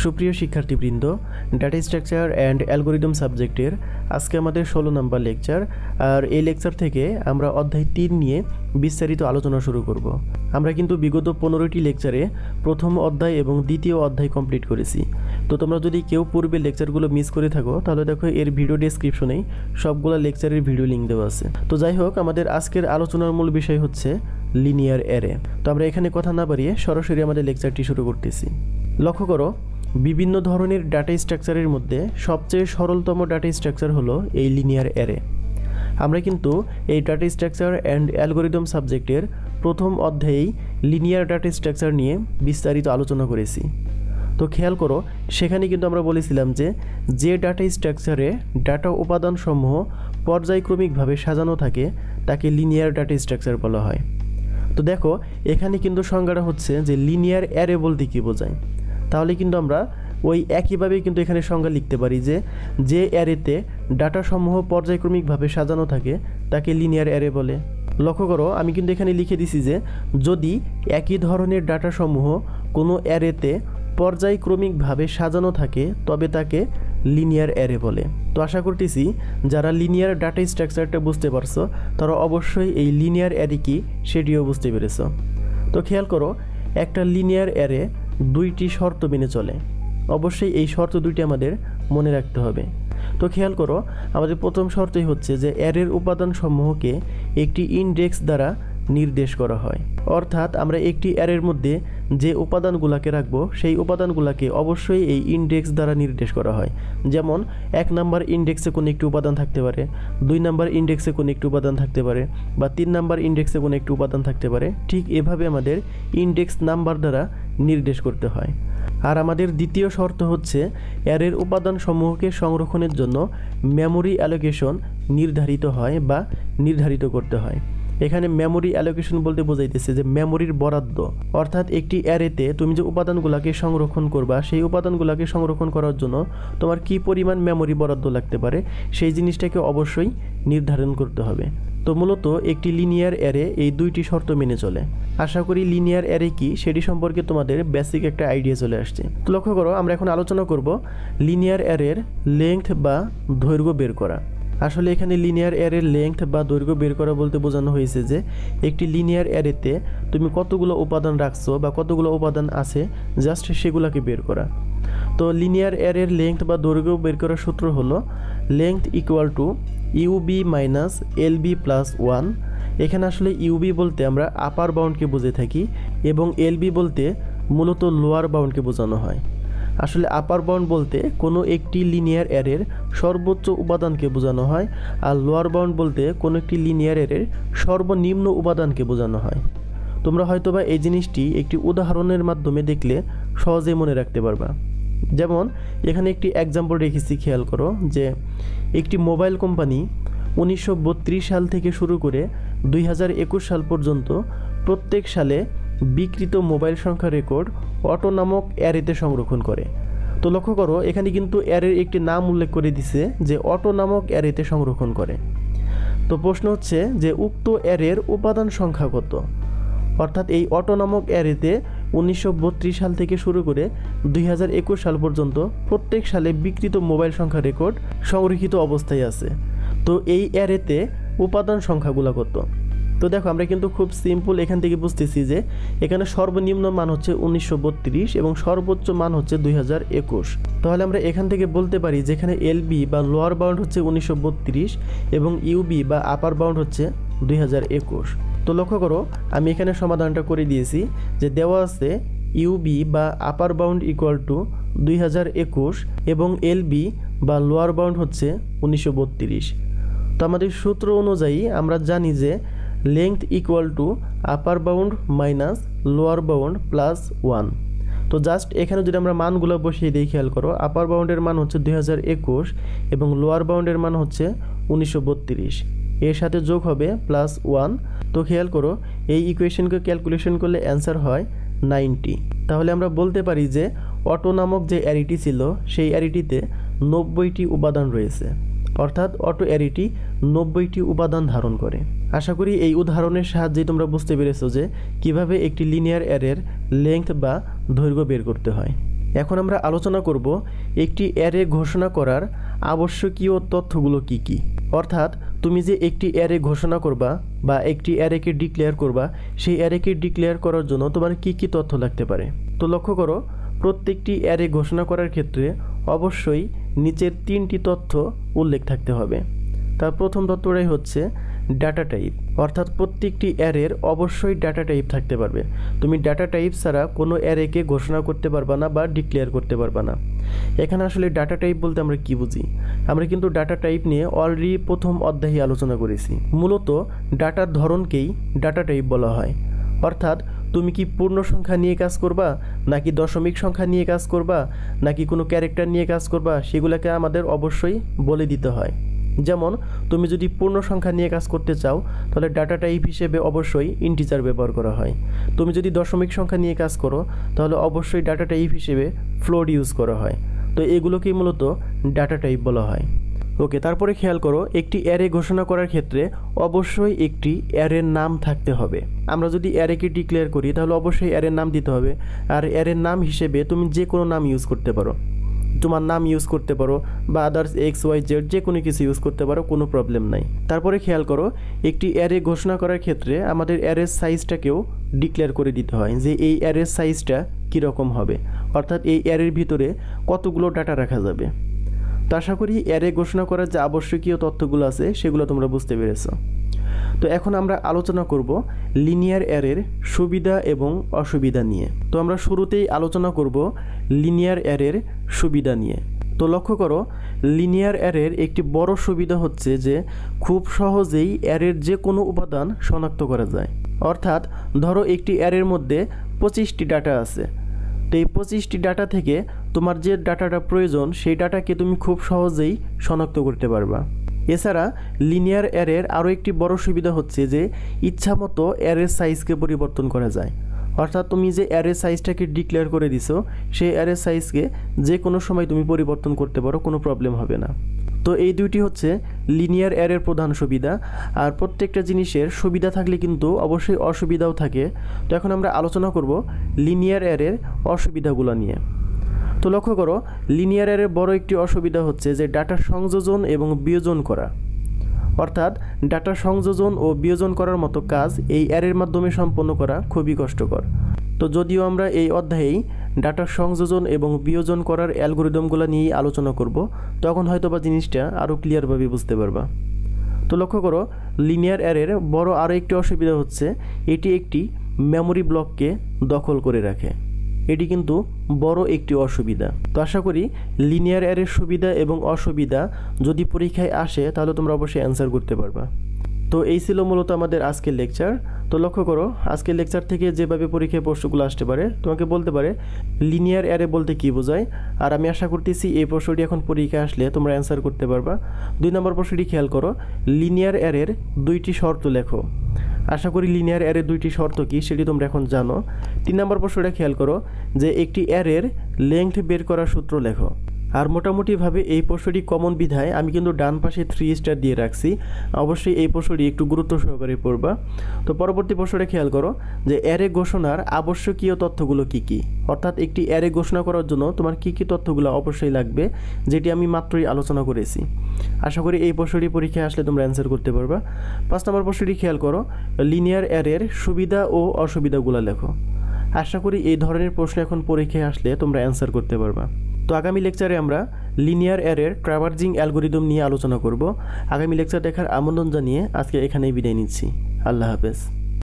সুপ্রিয় শিক্ষার্থীবৃন্দ, data structure and algorithm সাবজেক্টের আজকে আমাদের 16 নম্বর লেকচার। আর এই লেকচার থেকে আমরা অধ্যায় 3 নিয়ে বিস্তারিত আলোচনা শুরু করব। আমরা কিন্তু বিগত 15টি লেকচারে প্রথম অধ্যায় এবং দ্বিতীয় অধ্যায় কমপ্লিট করেছি। তো তোমরা যদি কেউ পূর্বের লেকচারগুলো মিস করে থাকো তাহলে দেখো এর ভিডিও ডেসক্রিপশনেই সবগুলো লেকচারের ভিডিও লিঙ্ক দেওয়া আছে। তো যাই হোক, আমাদের আজকের আলোচনার মূল বিষয় হচ্ছে লিনিয়ার অ্যারে। তো আমরা এখানে কথা না বাড়িয়ে সরাসরি আমাদের লেকচারটি শুরু করতেছি। লক্ষ্য করো, বিভিন্ন ধরনের ডাটা স্ট্রাকচারের মধ্যে সবচেয়ে সরলতম ডাটা স্ট্রাকচার হলো এই লিনিয়ার অ্যারে। আমরা কিন্তু এই ডাটা স্ট্রাকচার অ্যান্ড অ্যালগোরিদম সাবজেক্টের প্রথম অধ্যায়েই লিনিয়ার ডাটা স্ট্রাকচার নিয়ে বিস্তারিত আলোচনা করেছি। তো খেয়াল করো, সেখানে কিন্তু আমরা বলেছিলাম যে ডাটা স্ট্রাকচারে ডাটা উপাদানসমূহ পর্যায়ক্রমিকভাবে সাজানো থাকে তাকে লিনিয়ার ডাটা স্ট্রাকচার বলা হয়। তো দেখো, এখানে কিন্তু সংজ্ঞাটা হচ্ছে যে লিনিয়ার অ্যারে বলতে কী বোঝায়। তাহলে কিন্তু আমরা ওই একইভাবে কিন্তু এখানে সংজ্ঞা লিখতে পারি যে অ্যারেতে ডাটাসমূহ পর্যায়ক্রমিকভাবে সাজানো থাকে তাকে লিনিয়ার অ্যারে বলে। লক্ষ্য করো, আমি কিন্তু এখানে লিখে দিছি যে যদি একই ধরনের ডাটাসমূহ কোনো অ্যারেতে পর্যায়ক্রমিকভাবে সাজানো থাকে তবে তাকে লিনিয়ার অ্যারে বলে। তো আশা করতেছি যারা লিনিয়ার ডাটা স্ট্রাকচারটা বুঝতে পারছো তারা অবশ্যই এই লিনিয়ার অ্যারে কি সেটিও বুঝতে পেরেছো। তো খেয়াল করো, একটা লিনিয়ার অ্যারে দুইটি শর্ত মেনে চলে। অবশ্যই এই শর্ত দুইটি আমাদের মনে রাখতে হবে। তো খেয়াল করো, আমাদের প্রথম শর্তই হচ্ছে যে অ্যারের উপাদানসমূহকে একটি ইনডেক্স দ্বারা নির্দেশ করা হয়। অর্থাৎ আমরা একটি অ্যারের মধ্যে যে উপাদানগুলোকে রাখবো সেই উপাদানগুলোকে অবশ্যই এই ইনডেক্স দ্বারা নির্দেশ করা হয়। যেমন 1 নাম্বার ইনডেক্সে কোনো একটি উপাদান থাকতে পারে, 2 নাম্বার ইনডেক্সে কোনো একটি উপাদান থাকতে পারে, বা 3 নাম্বার ইনডেক্সে কোনো একটি উপাদান থাকতে পারে। ঠিক এভাবে আমাদের ইনডেক্স নাম্বার দ্বারা নির্দেশ করতে হয়। আর আমাদের দ্বিতীয় শর্ত হচ্ছে অ্যারের উপাদানসমূহকে সংরক্ষণের জন্য মেমোরি অ্যালোকেশন নির্ধারিত হয় বা নির্ধারিত করতে হয়। এখানে মেমোরি অ্যালোকেশন বলতে বোঝাইতেছে যে মেমোরির বরাদ্দ। অর্থাৎ একটি অ্যারেতে তুমি যে উপাদানগুলোকে সংরক্ষণ করবা সেই উপাদানগুলোকে সংরক্ষণ করার জন্য তোমার কি পরিমাণ মেমোরি বরাদ্দ লাগতে পারে সেই জিনিসটাকে অবশ্যই নির্ধারণ করতে হবে। তো মূলত একটি লিনিয়ার অ্যারে এই দুইটি শর্ত মেনে চলে। আশা করি লিনিয়ার অ্যারে কি সেটি সম্পর্কে তোমাদের বেসিক একটা আইডিয়া চলে আসছে। তো লক্ষ্য করো, আমরা এখন আলোচনা করব লিনিয়ার অ্যারের লেংথ বা দৈর্ঘ্য বের করা। আসলে এখানে লিনিয়ার অ্যারের লেংথ বা দৈর্ঘ্য বের করা বলতে বোঝানো হয়েছে যে একটি লিনিয়ার অ্যারেতে তুমি কতগুলো উপাদান রাখছো বা কতগুলো উপাদান আছে জাস্ট সেগুলোকে বের করা। তো লিনিয়ার অ্যারের লেংথ বা দৈর্ঘ্য বের করার সূত্র হলো length equal to UB minus LB plus 1। এখানে আসলে ইউবি বলতে আমরা আপার বাউন্ডকে বুঝে থাকি এবং এলবি বলতে মূলত লোয়ার বাউন্ডকে বোঝানো হয়। আসলে আপার বাউন্ড বলতে কোনো একটি লিনিয়ার অ্যারের সর্বোচ্চ উপাদানকে বোঝানো হয়, আর লোয়ার বাউন্ড বলতে কোনো একটি লিনিয়ার অ্যারের সর্বনিম্ন উপাদানকে বোঝানো হয়। তোমরা হয়তোবা এই জিনিসটি একটি উদাহরণের মাধ্যমে দেখলে সহজেই মনে রাখতে পারবা। যেমন এখানে একটি এক্সাম্পল রেখেছি, খেয়াল করো যে একটি মোবাইল কোম্পানি 1932 সাল থেকে শুরু করে 2021 সাল পর্যন্ত প্রত্যেক সালে বিক্রিত মোবাইল সংখ্যা রেকর্ড অটো নামক অ্যারেতে সংরক্ষণ করে। তো লক্ষ্য করো, এখানে কিন্তু অ্যারের একটি নাম উল্লেখ করে দিছে যে অটো নামক অ্যারেতে সংরক্ষণ করে। তো প্রশ্ন হচ্ছে যে উক্ত অ্যারের উপাদান সংখ্যা কত। অর্থাৎ এই অটো নামক অ্যারেতে 1932 সাল থেকে শুরু করে 2021 সাল পর্যন্ত প্রত্যেক সালে বিক্রিত মোবাইল সংখ্যা রেকর্ড সংরক্ষিত অবস্থায় আছে। তো এই অ্যারেতে উপাদান সংখ্যাগুলো কত। তো দেখো, আমরা কিন্তু খুব সিম্পল এখান থেকে বুঝতেছি যে এখানে সর্বনিম্ন মান হচ্ছে 1932 এবং সর্বোচ্চ মান হচ্ছে 2021। তাহলে আমরা এখান থেকে বলতে পারি যেখানে এলবি বা লোয়ার বাউন্ড হচ্ছে 1932 এবং ইউবি বা আপার বাউন্ড হচ্ছে 2021। তো লক্ষ্য করো, আমি এখানে সমাধানটা করে দিয়েছি যে দেওয়া আছে ইউবি বা আপার বাউন্ড ইকুয়াল টু 2021 এবং এলবি বা লোয়ার বাউন্ড হচ্ছে 1932। তো আমাদের সূত্র অনুযায়ী আমরা জানি যে লেংথ ইকুয়াল টু আপার bound minus lower bound plus 1। তো জাস্ট এখানে যদি আমরা মানগুলো বসিয়ে দিই, খেয়াল করো, আপার বাউন্ডের মান হচ্ছে 2021 এবং লোয়ার বাউন্ডের মান হচ্ছে 1932, এর সাথে যোগ হবে প্লাস 1। তো খেয়াল করো, এই ইকুয়েশনকে ক্যালকুলেশন করলে অ্যান্সার হয় 90। তাহলে আমরা বলতে পারি যে অটো নামক যে অ্যারেটি ছিল সেই অ্যারেটিতে 90টি উপাদান রয়েছে। অর্থাৎ অটো অ্যারেটি 90টি উপাদান ধারণ করে। আশা করি এই উদাহরণের সাহায্যে তোমরা বুঝতে পেরেছো যে কিভাবে একটি লিনিয়ার অ্যারের লেংথ বা দৈর্ঘ্য বের করতে হয়। এখন আমরা আলোচনা করব একটি অ্যারে ঘোষণা করার আবশ্যকীয় তথ্যগুলো কি কি। অর্থাৎ তুমি যে একটি অ্যারে ঘোষণা করবা বা একটি অ্যারেকে ডিক্লেয়ার করবা, সেই অ্যারেকে ডিক্লেয়ার করার জন্য তোমার কি কি তথ্য লাগতে পারে। তো লক্ষ্য করো, প্রত্যেকটি অ্যারে ঘোষণা করার ক্ষেত্রে অবশ্যই নিচের 3টি তথ্য উল্লেখ থাকতে হবে। তার প্রথম তথ্যটাই হচ্ছে ডাটা টাইপ, অর্থাৎ প্রত্যেকটি অ্যারের অবশ্যই ডাটা টাইপ থাকতে পারবে। তুমি ডাটা টাইপ ছাড়া কোনো অ্যারেকে ঘোষণা করতে পারবা না বা ডিক্লেয়ার করতে পারবা না। এখানে আসলে ডাটা টাইপ বলতে আমরা কি বুঝি? আমরা কিন্তু ডাটা টাইপ নিয়ে অলরেডি প্রথম অধ্যায়ে আলোচনা করেছি। মূলত ডাটার ধরনকেই ডাটা টাইপ বলা হয়। অর্থাৎ তুমি কি পূর্ণ সংখ্যা নিয়ে কাজ করবা, নাকি দশমিক সংখ্যা নিয়ে কাজ করবা, নাকি কোনো ক্যারেক্টার নিয়ে কাজ করবা, সেগুলোকে আমাদের অবশ্যই বলে দিতে হয়। যেমন তুমি যদি পূর্ণ সংখ্যা নিয়ে কাজ করতে চাও, তাহলে ডাটা টাইপ হিসেবে অবশ্যই ইন্টিজার ব্যবহার করা হয়। তুমি যদি দশমিক সংখ্যা নিয়ে কাজ করো, তাহলে অবশ্যই ডাটা টাইপ হিসেবে ফ্লোট ইউজ করা হয়। তো এগুলোকেই মূলত ডাটা টাইপ বলা হয়। ওকে, তারপরে খেয়াল করো, একটি অ্যারে ঘোষণা করার ক্ষেত্রে অবশ্যই একটি অ্যারের নাম থাকতে হবে। আমরা যদি অ্যারেকে ডিক্লেয়ার করি, তাহলে অবশ্যই অ্যারের নাম দিতে হবে। আর অ্যারের নাম হিসেবে তুমি যে কোনো নাম ইউজ করতে পারো, তোমার নাম ইউজ করতে পারো বা আদার্স XYZ যে কোনো কিছু ইউজ করতে পারো, কোনো প্রবলেম নাই। তারপরে খেয়াল করো, একটি অ্যারে ঘোষণা করার ক্ষেত্রে আমাদের অ্যারের সাইজটাকেও ডিক্লেয়ার করে দিতে হয় যে এই অ্যারের সাইজটা কীরকম হবে, অর্থাৎ এই অ্যারের ভিতরে কতগুলো ডাটা রাখা যাবে। তো আশা করি অ্যারে ঘোষণা করার যে আবশ্যকীয় তথ্যগুলো আছে সেগুলো তোমরা বুঝতে পেরেছো। তো এখন আমরা আলোচনা করব লিনিয়ার অ্যারের সুবিধা এবং অসুবিধা নিয়ে। তো আমরা শুরুতেই আলোচনা করব লিনিয়ার অ্যারের সুবিধা নিয়ে। তো লক্ষ্য করো, লিনিয়ার অ্যারের একটি বড় সুবিধা হচ্ছে যে খুব সহজেই অ্যারের যে কোনো উপাদান শনাক্ত করা যায়। অর্থাৎ ধরো একটি অ্যারের মধ্যে 25টি ডাটা আছে। তো এই 25টি ডাটা থেকে তোমার যে ডাটাটা প্রয়োজন সেই ডাটাকে তুমি খুব সহজেই শনাক্ত করতে পারবা। এছাড়া লিনিয়ার অ্যারের আরও একটি বড় সুবিধা হচ্ছে যে ইচ্ছামতো অ্যারের সাইজকে পরিবর্তন করা যায়। অর্থাৎ তুমি যে অ্যারের সাইজটাকে ডিক্লেয়ার করে দিছো, সেই অ্যারের সাইজকে যে কোনো সময় তুমি পরিবর্তন করতে পারো, কোনো প্রবলেম হবে না। তো এই দুইটি হচ্ছে লিনিয়ার অ্যারের প্রধান সুবিধা। আর প্রত্যেকটা জিনিসের সুবিধা থাকলে কিন্তু অবশ্যই অসুবিধাও থাকে। তো এখন আমরা আলোচনা করব লিনিয়ার অ্যারের অসুবিধাগুলো নিয়ে। তো লক্ষ্য করো, লিনিয়ার অ্যারের বড় একটি অসুবিধা হচ্ছে যে ডাটা সংযোজন এবং বিয়োজন করা। অর্থাৎ ডাটা সংযোজন ও বিয়োজন করার মতো কাজ এই অ্যারের মাধ্যমে সম্পন্ন করা খুবই কষ্টকর। তো যদিও আমরা এই অধ্যায়েই ডাটা সংযোজন এবং বিয়োজন করার অ্যালগরিদমগুলো নিয়েই আলোচনা করব, তখন হয়তোবা জিনিসটা আরও ক্লিয়ারভাবে বুঝতে পারবা। তো লক্ষ্য করো, লিনিয়ার অ্যারের বড় আরও একটি অসুবিধা হচ্ছে এটি একটি মেমোরি ব্লককে দখল করে রাখে। এটি কিন্তু বড় একটি অসুবিধা। তো আশা করি লিনিয়ার অ্যারের সুবিধা এবং অসুবিধা যদি পরীক্ষায় আসে তাহলে তোমরা অবশ্যই অ্যান্সার করতে পারবা। তো এই ছিল মূলত আমাদের আজকের লেকচার। তো লক্ষ্য করো, আজকের লেকচার থেকে যেভাবে পরীক্ষায় প্রশ্নগুলো আসতে পারে, তোমাকে বলতে পারে লিনিয়ার অ্যারে বলতে কী বোঝায়। আর আমি আশা করতেছি এই প্রশ্নটি এখন পরীক্ষায় আসলে তোমরা অ্যান্সার করতে পারবা। 2 নম্বর প্রশ্নটি খেয়াল করো, লিনিয়ার অ্যারের 2টি শর্ত লেখো। আশা করি লিনিয়ার অ্যারের 2টি শর্ত কী সেটি তোমরা এখন জানো। 3 নম্বর প্রশ্নটা খেয়াল করো যে একটি অ্যারের লেংথ বের করার সূত্র লেখো। আর মোটামুটিভাবে এই প্রশ্নটি কমন বিধায় আমি কিন্তু ডান পাশে 3 স্টার দিয়ে রাখছি। অবশ্যই এই প্রশ্নটি একটু গুরুত্ব সহকারে পড়বা। তো পরবর্তী প্রশ্নটা খেয়াল করো যে অ্যারে ঘোষণার আবশ্যকীয় তথ্যগুলো কি কি। অর্থাৎ একটি অ্যারে ঘোষণা করার জন্য তোমার কি কি তথ্যগুলো অবশ্যই লাগবে, যেটি আমি মাত্রই আলোচনা করেছি। আশা করি এই প্রশ্নটি পরীক্ষায় আসলে তোমরা অ্যান্সার করতে পারবা। 5 নম্বর প্রশ্নটি খেয়াল করো, লিনিয়ার অ্যারের সুবিধা ও অসুবিধাগুলো লেখো। আশা করি এই ধরনের প্রশ্ন এখন পরীক্ষায় আসলে তোমরা অ্যান্সার করতে পারবা। তো আগামী লেকচারে আমরা লিনিয়ার অ্যারের ট্রাভার্জিং অ্যালগরিদম নিয়ে আলোচনা করব। আগামী লেকচার দেখার আমন্ত্রণ জানিয়ে আজকে এখানেই বিদায় নিচ্ছি। আল্লাহ হাফেজ।